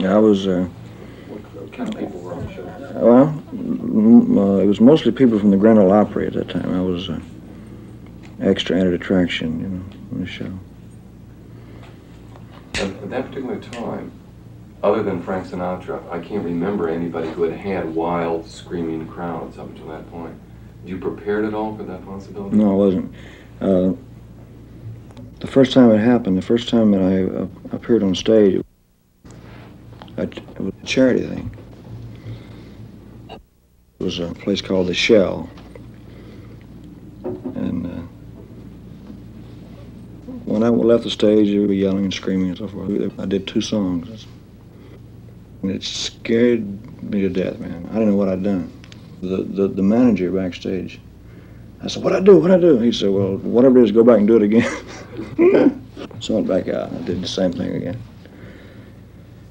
Yeah, I was. What kind of people were on the show? Well, it was mostly people from the Grand Ole Opry at that time. I was extra added attraction, you know, on the show. At that particular time, other than Frank Sinatra, I can't remember anybody who had wild, screaming crowds up until that point. You prepared at all for that possibility? No, I wasn't. The first time it happened, the first time that I appeared on stage, it was a charity thing. It was a place called The Shell. And when I left the stage, they were yelling and screaming and so forth. I did 2 songs. And it scared me to death, man. I didn't know what I'd done. The manager backstage, I said, what'd I do? He said, well, whatever it is, go back and do it again. So I went back out and I did the same thing again.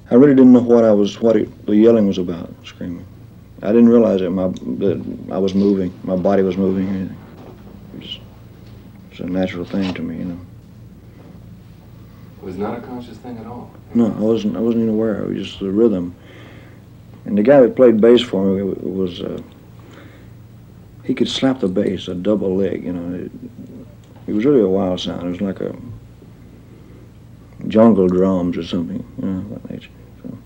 I really didn't know what the yelling was about, screaming. I didn't realize that I was moving, my body was moving or anything. It was a natural thing to me, you know. It was not a conscious thing at all? No, I wasn't even aware. It was just the rhythm. And the guy that played bass for me was he could slap the bass, a double leg, you know. It was really a wild sound. It was like a jungle drums or something, you know, of that nature. So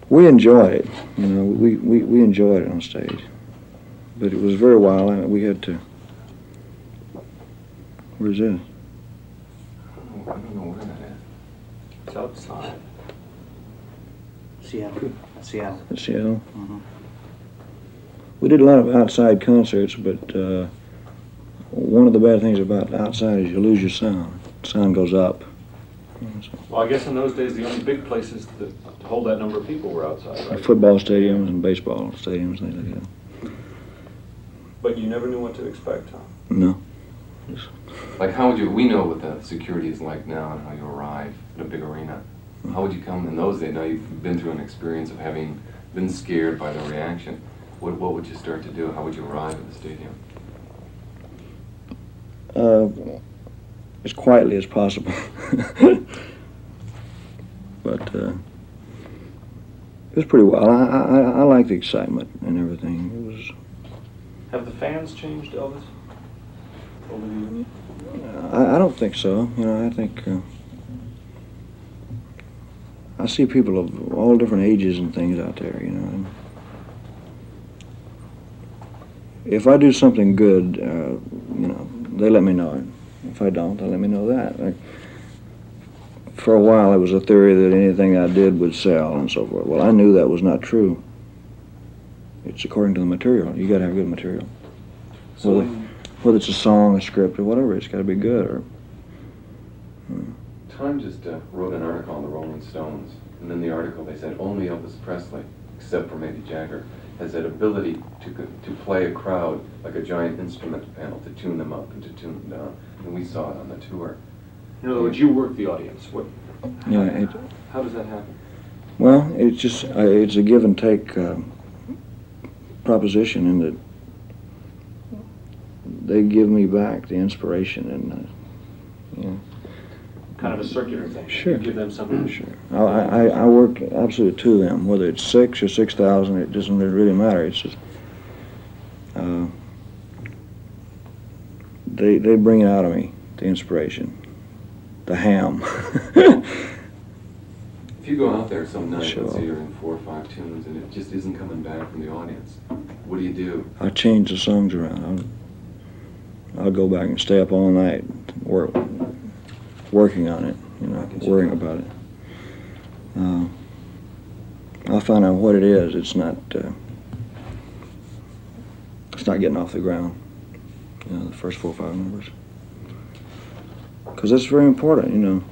we enjoyed it, you know. We enjoyed it on stage, but it was very wild. And we had to. Where's this? I don't know where that is. It's outside. Seattle. Seattle. Seattle. Mm-hmm. We did a lot of outside concerts, but one of the bad things about outside is you lose your sound. Sound goes up. Well, I guess in those days the only big places that to hold that number of people were outside, right? Football stadiums and baseball stadiums, things like that. But you never knew what to expect, huh? No. Like, how would you, we know what the security is like now and how you arrive at a big arena. How would you come in those days? Now you've been through an experience of having been scared by the reaction. What would you start to do? How would you arrive at the stadium? As quietly as possible. But it was pretty well. I like the excitement and everything. It was. Have the fans changed, Elvis, over the years? I don't think so. You know, I think I see people of all different ages and things out there. You know, and if I do something good, you know, they let me know it. If I don't, they let me know that. Like, for a while, it was a theory that anything I did would sell and so forth. Well, I knew that was not true. It's according to the material. You got to have good material. So whether it's a song, a script, or whatever, it's got to be good. Or Time just wrote an article on the Rolling Stones, and in the article they said only Elvis Presley, except for maybe Jagger, has that ability to play a crowd like a giant instrument panel, to tune them up and to tune them down. And we saw it on the tour. in other words, you work the audience. How does that happen? Well, it's just it's a give and take proposition, in that they give me back the inspiration, and you know. Kind of a circular thing. Sure. You give them something. Sure. I work absolutely to them, whether it's 6 or 6,000. It doesn't really matter. It's just they bring it out of me, the inspiration, the ham. If you go out there some night, Sure. let's say you're in 4 or 5 tunes, and it just isn't coming back from the audience, what do? I change the songs around. I'll go back and stay up all night, working on it, you know, worrying about it. I'll find out what it is. It's not getting off the ground, you know, the first 4 or 5 numbers. Because that's very important, you know.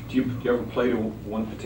Do you ever play to one particular